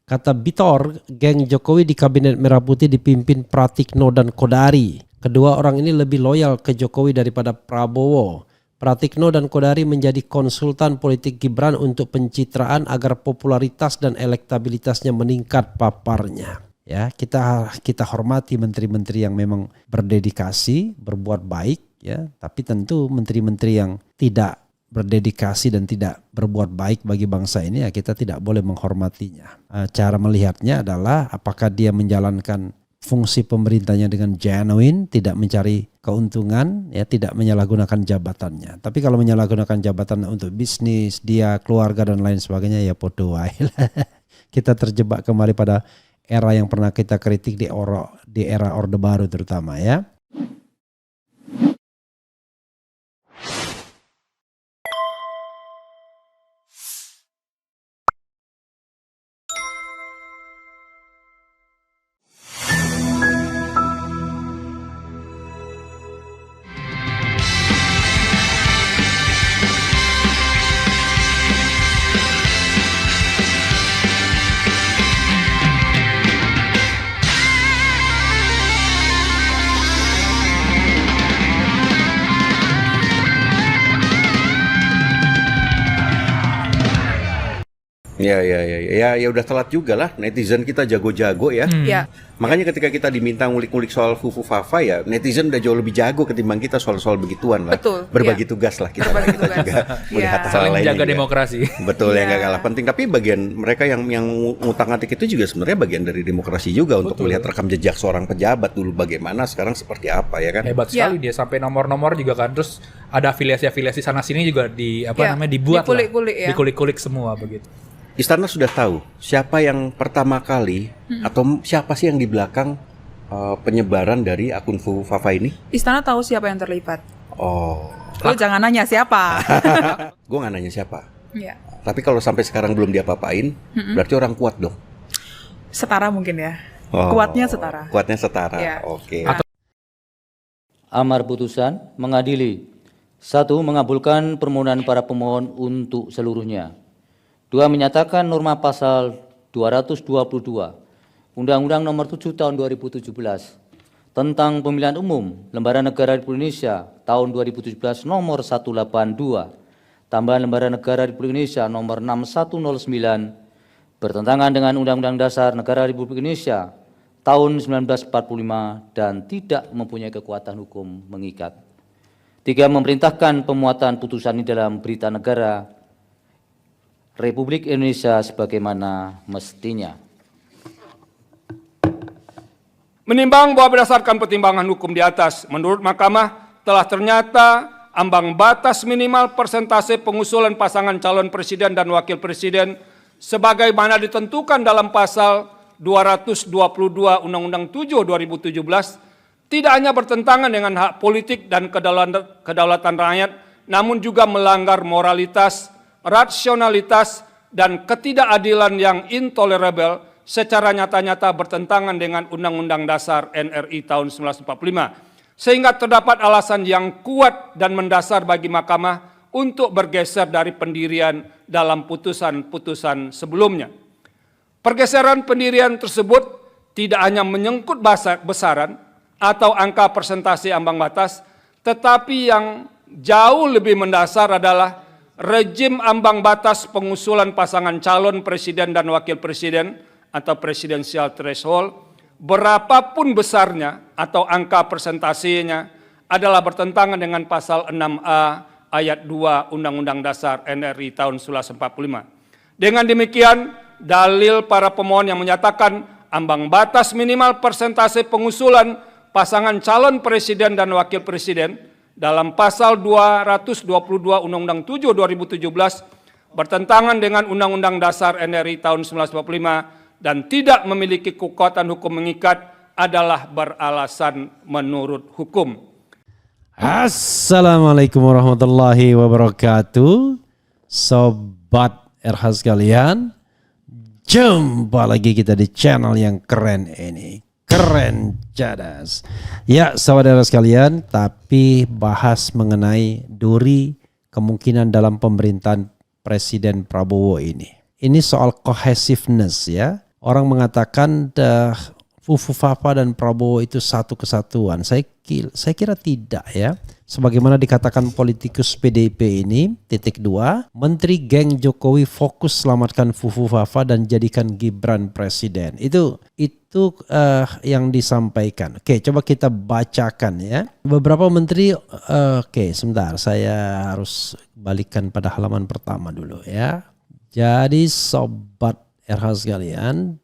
Kata Bitor, geng Jokowi di Kabinet Merah Putih dipimpin Pratikno dan Kodari. Kedua orang ini lebih loyal ke Jokowi daripada Prabowo. Pratikno dan Kodari menjadi konsultan politik Gibran untuk pencitraan agar popularitas dan elektabilitasnya meningkat paparnya. Ya, kita hormati menteri-menteri yang memang berdedikasi, berbuat baik, ya. Tapi tentu menteri-menteri yang tidak berdedikasi dan tidak berbuat baik bagi bangsa ini, ya kita tidak boleh menghormatinya. Cara melihatnya adalah apakah dia menjalankan fungsi pemerintahnya dengan genuine, tidak mencari keuntungan, ya tidak menyalahgunakan jabatannya. Tapi kalau menyalahgunakan jabatan untuk bisnis, dia, keluarga dan lain sebagainya, ya podo wae. Kita terjebak kembali pada era yang pernah kita kritik di era Orde Baru terutama, ya. Ya udah telat juga lah, netizen kita jago-jago ya. Ya. Makanya ketika kita diminta ngulik-ngulik soal Fufu Fafa, ya netizen udah jauh lebih jago ketimbang kita soal-soal begituan lah. Betul. Berbagi tugas lah kita. Berbagi tugas. juga melihat hal Saling lainnya jaga juga. demokrasi. Betul, yang gak kalah penting. Tapi bagian mereka yang ngutang-ngatik itu juga sebenarnya bagian dari demokrasi juga. Untuk melihat rekam jejak seorang pejabat dulu bagaimana, sekarang seperti apa, ya kan? Hebat sekali dia, sampai nomor-nomor juga kan. Terus ada afiliasi-afiliasi sana sini juga dibuat dikulik-kulik lah. Dikulik-kulik semua begitu. Istana sudah tahu siapa yang pertama kali atau siapa sih yang di belakang penyebaran dari akun Fufu Fafa ini? Istana tahu siapa yang terlibat. Oh, Lo jangan nanya siapa. gue nggak nanya siapa. Ya. Tapi kalau sampai sekarang belum diapa-apain, berarti orang kuat dong. Setara mungkin ya. Oh, Kuatnya setara. Kuatnya setara. Ya. Oke. Amar putusan mengadili. 1. Mengabulkan permohonan para pemohon untuk seluruhnya. 2. Menyatakan norma pasal 222 Undang-Undang Nomor 7 Tahun 2017 tentang Pemilihan Umum Lembaran Negara Republik Indonesia tahun 2017 nomor 182 tambahan Lembaran Negara Republik Indonesia nomor 6109 bertentangan dengan Undang-Undang Dasar Negara Republik Indonesia tahun 1945 dan tidak mempunyai kekuatan hukum mengikat. 3. Memerintahkan pemuatan putusan ini dalam Berita Negara Republik Indonesia sebagaimana mestinya. Menimbang bahwa berdasarkan pertimbangan hukum di atas, menurut Mahkamah telah ternyata ambang batas minimal persentase pengusulan pasangan calon presiden dan wakil presiden sebagaimana ditentukan dalam pasal 222 Undang-Undang 7 2017 tidak hanya bertentangan dengan hak politik dan kedaulatan rakyat, namun juga melanggar moralitas, rasionalitas, dan ketidakadilan yang intolerable secara nyata-nyata bertentangan dengan Undang-Undang Dasar NRI tahun 1945. Sehingga terdapat alasan yang kuat dan mendasar bagi Mahkamah untuk bergeser dari pendirian dalam putusan-putusan sebelumnya. Pergeseran pendirian tersebut tidak hanya menyangkut besaran atau angka persentase ambang batas, tetapi yang jauh lebih mendasar adalah rejim ambang batas pengusulan pasangan calon presiden dan wakil presiden atau presidensial threshold, berapapun besarnya atau angka persentasenya adalah bertentangan dengan pasal 6A ayat 2 Undang-Undang Dasar NRI tahun 1945. Dengan demikian, dalil para pemohon yang menyatakan ambang batas minimal persentase pengusulan pasangan calon presiden dan wakil presiden dalam pasal 222 Undang-Undang 7 2017 bertentangan dengan Undang-Undang Dasar NRI tahun 1945 dan tidak memiliki kekuatan hukum mengikat adalah beralasan menurut hukum. Assalamualaikum warahmatullahi wabarakatuh. Sobat RH sekalian, jumpa lagi kita di channel yang keren ini. Keren cadas. Ya saudara sekalian, tapi bahas mengenai duri kemungkinan dalam pemerintahan Presiden Prabowo ini. Ini soal cohesiveness ya. orang mengatakan Fufu Fafa dan Prabowo itu satu kesatuan. Saya kira tidak ya. Sebagaimana dikatakan politikus PDIP ini, titik 2, Menteri Geng Jokowi fokus selamatkan Fufu Fafa dan jadikan Gibran presiden. Itu yang disampaikan. Oke, coba kita bacakan ya. Beberapa menteri, oke sebentar, saya harus balikkan pada halaman pertama dulu ya. Jadi sobat RH sekalian,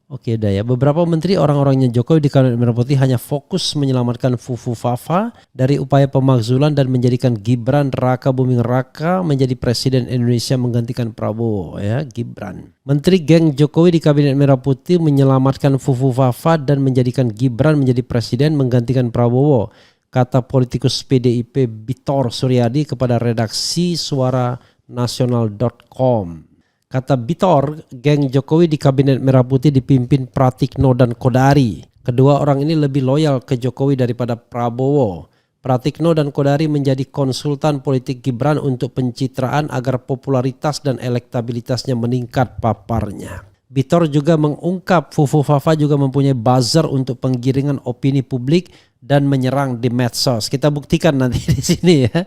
oke dah ya. Beberapa menteri orang-orangnya Jokowi di Kabinet Merah Putih hanya fokus menyelamatkan Fufu Fafa dari upaya pemakzulan dan menjadikan Gibran Raka Buming Raka menjadi presiden Indonesia menggantikan Prabowo ya, Gibran. Menteri Geng Jokowi di Kabinet Merah Putih menyelamatkan Fufu Fafa dan menjadikan Gibran menjadi presiden menggantikan Prabowo, kata politikus PDIP Bitor Suryadi kepada redaksi suaranasional.com. Kata Bitor, geng Jokowi di Kabinet Merah Putih dipimpin Pratikno dan Kodari. Kedua orang ini lebih loyal ke Jokowi daripada Prabowo. Pratikno dan Kodari menjadi konsultan politik Gibran untuk pencitraan agar popularitas dan elektabilitasnya meningkat, paparnya. Bitor juga mengungkap Fufu Fafa juga mempunyai buzzer untuk penggiringan opini publik dan menyerang di medsos. Kita buktikan nanti di sini ya.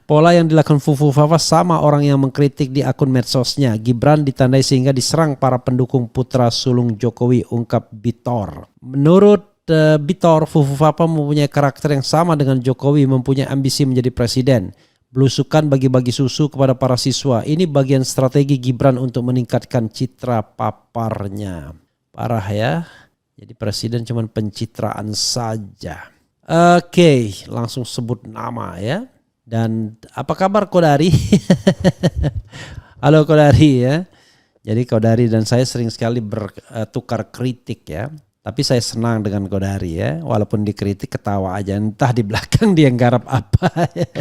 Pola yang dilakukan Fufu Fafa sama orang yang mengkritik di akun medsosnya. Gibran ditandai sehingga diserang para pendukung putra sulung Jokowi, ungkap Bitor. Menurut Bitor, Fufu Fafa mempunyai karakter yang sama dengan Jokowi, mempunyai ambisi menjadi presiden. Belusukan bagi-bagi susu kepada para siswa. Ini bagian strategi Gibran untuk meningkatkan citra, paparnya. Parah ya. Jadi presiden cuma pencitraan saja. Oke, langsung sebut nama ya. Dan apa kabar Kodari? Halo Kodari ya. Jadi Kodari dan saya sering sekali bertukar kritik ya. Tapi saya senang dengan Kodari ya. Walaupun dikritik ketawa aja. Entah di belakang dia garap apa ya.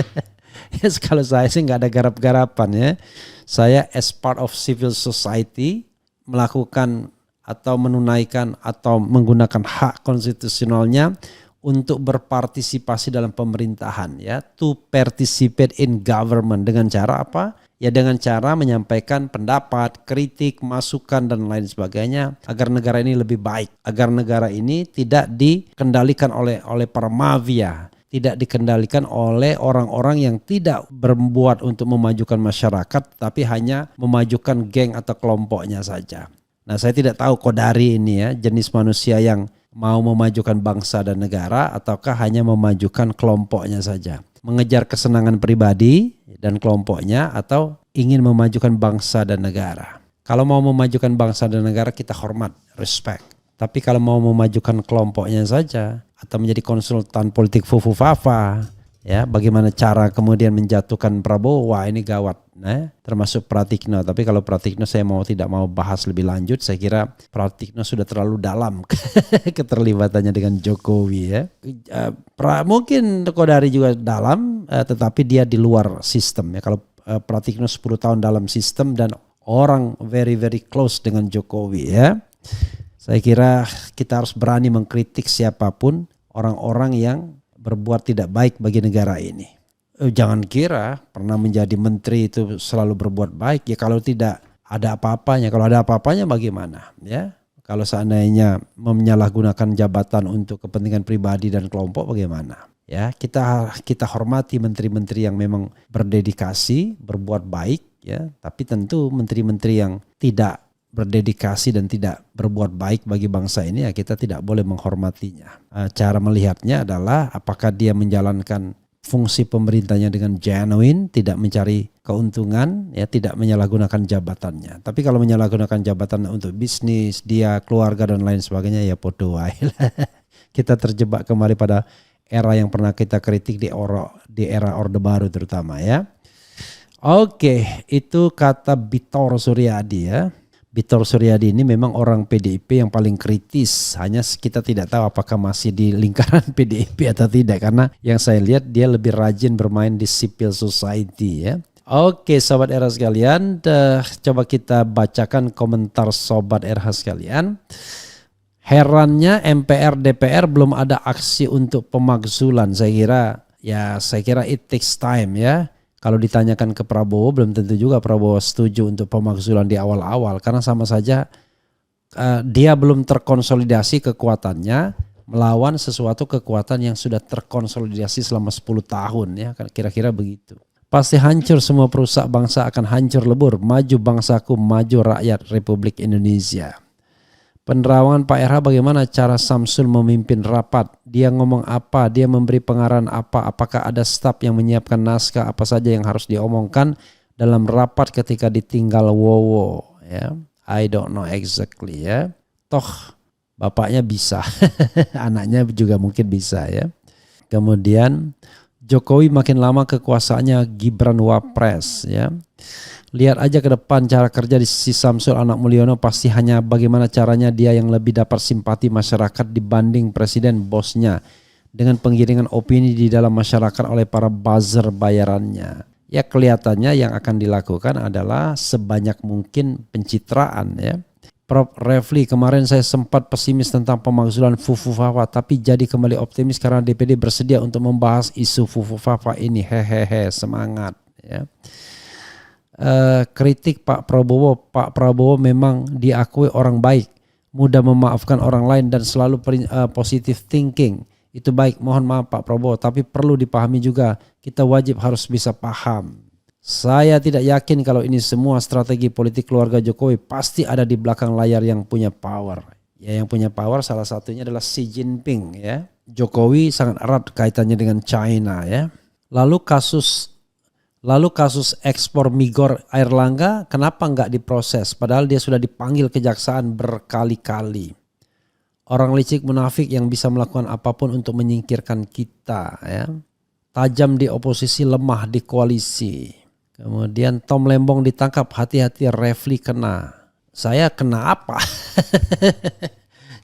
Yes, kalau saya sih nggak ada garap-garapan ya. Saya as part of civil society melakukan atau menunaikan atau menggunakan hak konstitusionalnya untuk berpartisipasi dalam pemerintahan ya. To participate in government dengan cara apa? Ya dengan cara menyampaikan pendapat, kritik, masukan dan lain sebagainya agar negara ini lebih baik, agar negara ini tidak dikendalikan oleh para mafia. Tidak dikendalikan oleh orang-orang yang tidak berbuat untuk memajukan masyarakat, tapi hanya memajukan geng atau kelompoknya saja. Nah, saya tidak tahu Kodari ini ya, jenis manusia yang mau memajukan bangsa dan negara ataukah hanya memajukan kelompoknya saja. Mengejar kesenangan pribadi dan kelompoknya atau ingin memajukan bangsa dan negara. Kalau mau memajukan bangsa dan negara kita hormat, respect. Tapi kalau mau memajukan kelompoknya saja atau menjadi konsultan politik Fufu Fafa, ya bagaimana cara kemudian menjatuhkan Prabowo, wah ini gawat. Nah, termasuk Pratikno. Tapi kalau Pratikno saya tidak mau bahas lebih lanjut. Saya kira Pratikno sudah terlalu dalam keterlibatannya dengan Jokowi ya. Mungkin Kodari juga dalam, tetapi dia di luar sistem ya. Kalau Pratikno 10 tahun dalam sistem dan orang very close dengan Jokowi ya. Saya kira kita harus berani mengkritik siapapun orang-orang yang berbuat tidak baik bagi negara ini. Jangan kira pernah menjadi menteri itu selalu berbuat baik. Ya kalau tidak ada apa-apanya. Kalau ada apa-apanya bagaimana? Ya, kalau seandainya menyalahgunakan jabatan untuk kepentingan pribadi dan kelompok bagaimana? Ya, kita hormati menteri-menteri yang memang berdedikasi, berbuat baik. Ya, tapi tentu menteri-menteri yang tidak berdedikasi dan tidak berbuat baik bagi bangsa ini ya kita tidak boleh menghormatinya. Cara melihatnya adalah apakah dia menjalankan fungsi pemerintahnya dengan genuine, tidak mencari keuntungan, ya tidak menyalahgunakan jabatannya. Tapi kalau menyalahgunakan jabatan untuk bisnis, dia keluarga dan lain sebagainya ya podo wae. Kita terjebak kembali pada era yang pernah kita kritik di era Orde Baru terutama ya. Oke, itu kata Bitor Suryadi ya. Bitor Suryadi ini memang orang PDIP yang paling kritis. Hanya kita tidak tahu apakah masih di lingkaran PDIP atau tidak. Karena yang saya lihat dia lebih rajin bermain di civil society ya. Oke Sobat RH sekalian. Coba kita bacakan komentar Sobat RH sekalian. Herannya MPR DPR belum ada aksi untuk pemakzulan. Saya kira it takes time ya. Kalau ditanyakan ke Prabowo belum tentu juga Prabowo setuju untuk pemakzulan di awal-awal karena sama saja dia belum terkonsolidasi kekuatannya melawan sesuatu kekuatan yang sudah terkonsolidasi selama 10 tahun ya, kira-kira begitu. Pasti hancur semua perusak bangsa akan hancur lebur, maju bangsaku, maju rakyat Republik Indonesia. Penerawangan Pak RH, bagaimana cara Samsul memimpin rapat? Dia ngomong apa? Dia memberi pengarahan apa? Apakah ada staf yang menyiapkan naskah apa saja yang harus diomongkan dalam rapat ketika ditinggal Wowo? Ya, I don't know exactly ya. Toh bapaknya bisa, anaknya juga mungkin bisa ya. Kemudian Jokowi makin lama kekuasaannya Gibran Wapres ya. Lihat aja ke depan cara kerja di si Samsul anak Mulyono, pasti hanya bagaimana caranya dia yang lebih dapat simpati masyarakat dibanding presiden bosnya dengan penggiringan opini di dalam masyarakat oleh para buzzer bayarannya. Ya kelihatannya yang akan dilakukan adalah sebanyak mungkin pencitraan ya. Prof. Refli, kemarin saya sempat pesimis tentang pemakzulan Fufu Fafa, tapi jadi kembali optimis karena DPD bersedia untuk membahas isu Fufu Fafa ini. Hehehe, semangat ya. Kritik Pak Prabowo memang diakui orang baik, mudah memaafkan orang lain dan selalu positive thinking. Itu baik, mohon maaf Pak Prabowo, tapi perlu dipahami juga, kita wajib harus bisa paham. Saya tidak yakin kalau ini semua strategi politik keluarga Jokowi, pasti ada di belakang layar yang punya power. Ya, yang punya power salah satunya adalah Xi Jinping ya. Jokowi sangat erat kaitannya dengan China ya. Lalu kasus ekspor Migor Airlangga kenapa nggak diproses? Padahal dia sudah dipanggil kejaksaan berkali-kali. Orang licik munafik yang bisa melakukan apapun untuk menyingkirkan kita ya. Tajam di oposisi, lemah di koalisi. Kemudian Tom Lembong ditangkap, hati-hati Refli kena. Saya kena apa?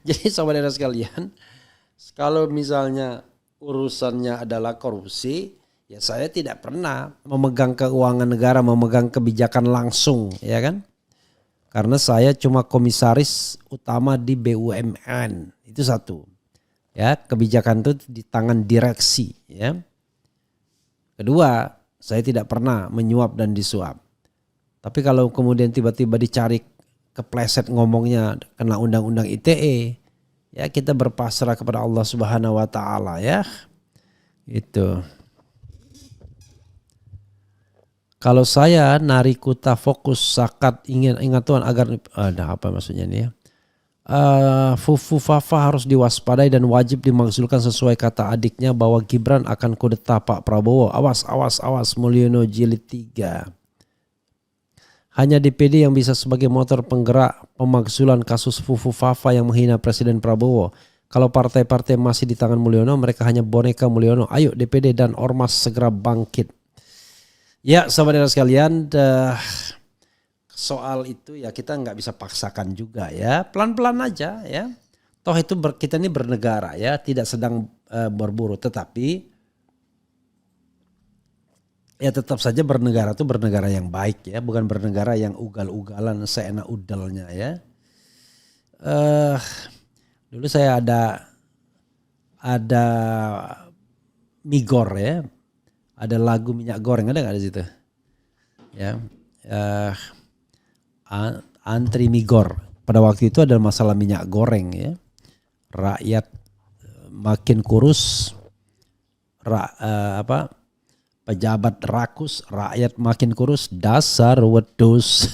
Jadi saudara sekalian, kalau misalnya urusannya adalah korupsi, ya saya tidak pernah memegang keuangan negara, memegang kebijakan langsung, ya kan? Karena saya cuma komisaris utama di BUMN, itu satu. Ya, kebijakan itu di tangan direksi, ya. Kedua, saya tidak pernah menyuap dan disuap. Tapi kalau kemudian tiba-tiba dicari kepleset ngomongnya kena undang-undang ITE, ya kita berpasrah kepada Allah Subhanahu wa taala ya. Itu. Kalau saya narikuta fokus sakat ingat Tuhan agar ada apa maksudnya ini ya. Fufu Fafa harus diwaspadai dan wajib dimakzulkan sesuai kata adiknya bahwa Gibran akan kudeta Pak Prabowo. Awas Mulyono jilid 3. Hanya DPD yang bisa sebagai motor penggerak pemakzulan kasus Fufu Fafa yang menghina Presiden Prabowo. Kalau partai-partai masih di tangan Mulyono, mereka hanya boneka Mulyono. Ayo DPD dan Ormas segera bangkit. Ya saudara sekalian, soal itu ya kita nggak bisa paksakan juga ya, pelan-pelan aja ya. Toh itu kita ini bernegara ya, tidak sedang berburu, tetapi ya tetap saja bernegara itu bernegara yang baik ya, bukan bernegara yang ugal-ugalan seenak udalnya ya. Dulu saya ada Migor ya, ada lagu minyak goreng, ada nggak di situ? Ya. Antri Migor pada waktu itu adalah masalah minyak goreng ya, rakyat makin kurus, pejabat rakus, rakyat makin kurus, dasar wedus.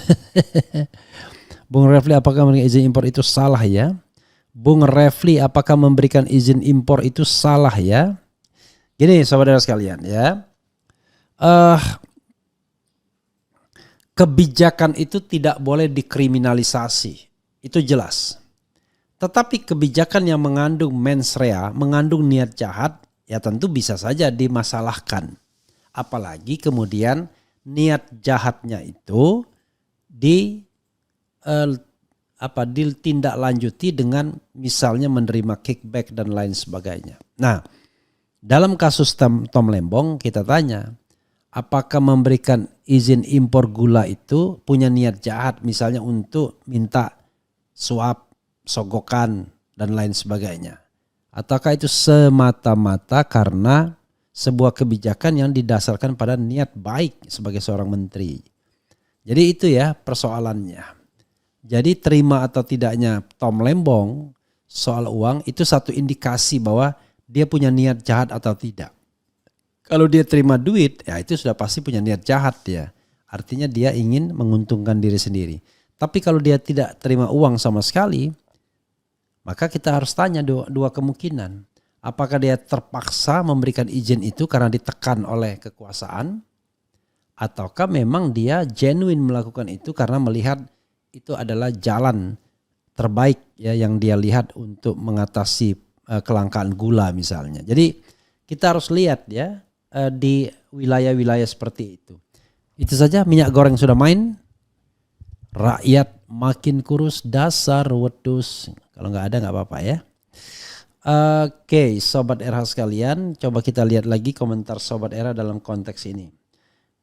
Bung Refli, apakah memberikan izin impor itu salah ya? Bung Refli, apakah memberikan izin impor itu salah ya? Gini saudara sekalian ya. Kebijakan itu tidak boleh dikriminalisasi, itu jelas. Tetapi kebijakan yang mengandung mens rea, mengandung niat jahat, ya tentu bisa saja dimasalahkan. Apalagi kemudian niat jahatnya itu ditindaklanjuti dengan misalnya menerima kickback dan lain sebagainya. Nah, dalam kasus Tom Lembong kita tanya, apakah memberikan izin impor gula itu punya niat jahat misalnya untuk minta suap, sogokan dan lain sebagainya? Ataukah itu semata-mata karena sebuah kebijakan yang didasarkan pada niat baik sebagai seorang menteri? Jadi itu ya persoalannya. Jadi terima atau tidaknya Tom Lembong soal uang itu satu indikasi bahwa dia punya niat jahat atau tidak. Kalau dia terima duit, ya itu sudah pasti punya niat jahat ya. Artinya dia ingin menguntungkan diri sendiri. Tapi kalau dia tidak terima uang sama sekali, maka kita harus tanya dua kemungkinan. Apakah dia terpaksa memberikan izin itu karena ditekan oleh kekuasaan, ataukah memang dia genuine melakukan itu karena melihat itu adalah jalan terbaik ya yang dia lihat untuk mengatasi kelangkaan gula misalnya. Jadi kita harus lihat ya di wilayah-wilayah seperti itu. Itu saja, minyak goreng sudah main, rakyat makin kurus, dasar wedus. Kalau nggak ada nggak apa-apa ya. Oke, Sobat RH sekalian, coba kita lihat lagi komentar Sobat RH dalam konteks ini.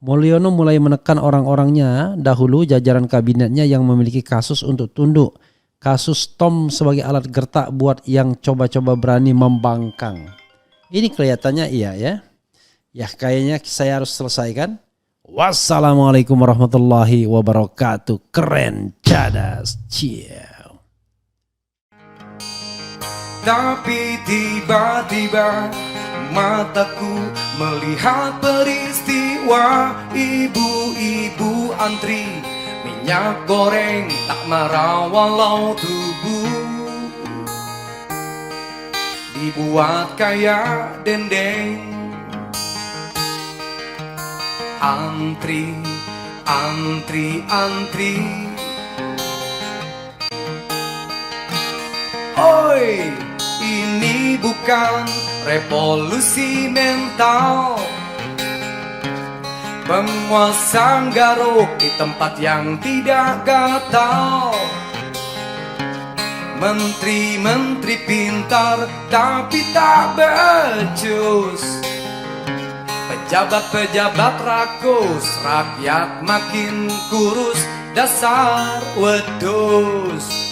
Mulyono mulai menekan orang-orangnya dahulu jajaran kabinetnya yang memiliki kasus untuk tunduk. Kasus Tom sebagai alat gertak buat yang coba-coba berani membangkang. Ini kelihatannya iya ya. Ya kayaknya saya harus selesaikan. Wassalamualaikum warahmatullahi wabarakatuh. Keren, cadas, ciao. Tapi tiba-tiba mataku melihat peristiwa ibu-ibu antri minyak goreng tak marah walau tubuh dibuat kayak dendeng. Antri, antri, antri. Oi, ini bukan revolusi mental. Penguasa garuk di tempat yang tidak gatal. Menteri-menteri pintar tapi tak becus. Pejabat-pejabat rakus, rakyat makin kurus, dasar wedus.